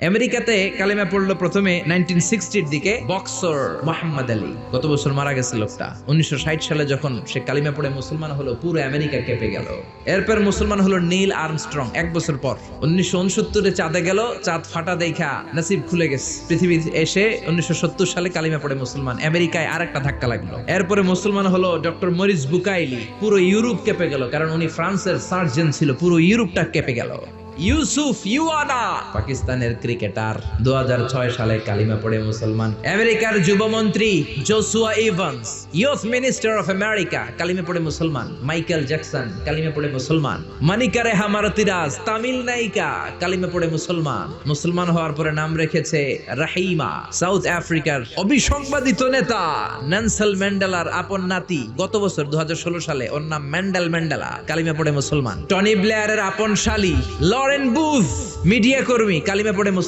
আমেরিকাতে কালিমা পড়লো প্রথমে 1960-র দিকে বক্সর মোহাম্মদ আলী। গত বছর মারা গেছে লোকটা। 1960 সালে যখন সে কালিমা পড়ে মুসলমান হলো, পুরো আমেরিকা কেঁপে গেল। এরপর মুসলমান হলো নীল আর্মস্ট্রং এক বছর পর। 1969-এ চাঁদে গেল, চাঁদ ফাটা দেখা নসিব খুলে গেছে। পৃথিবী এসে 1970 সালে কালিমা পড়ে মুসলমান। আমেরিকায় আরেকটা ধাক্কা লাগলো। এরপরে মুসলমান হলো ডক্টর মরিস বুকাইলি। পুরো ইউরোপ কেঁপে গেল, কারণ উনি ফ্রান্সের সার্জন ছিল। পুরো ইউরোপটা কেঁপে গেল। ইউসুফ ইউয়ানা পাকিস্তানের ক্রিকেটার 2006 সালে কালিমা পড়ে মুসলমান। আমেরিকার যুবমন্ত্রী Joshua Evans, youth minister of America, কালিমা পড়ে মুসলমান। মাইকেল জ্যাকসন কালিমা পড়ে মুসলমান। মানিকা রেহা মারতিরাজ তামিল নায়িকা কালিমা পড়ে মুসলমান। মুসলমান হওয়ার পরে নাম রেখেছে রাহিমা। সাউথ আফ্রিকার অবিসংবাদিত নেতা নেলসন ম্যান্ডেলার আপন নাতি, গত বছর 2016 সালে ওর নাম ম্যান্ডেলা, কালিমা পড়ে মুসলমান। টনি ব্লেয়ারের আপন শালী লরেন বুথ, মিডিয়া কর্মী, কালিমা পড়ে মুসলমান।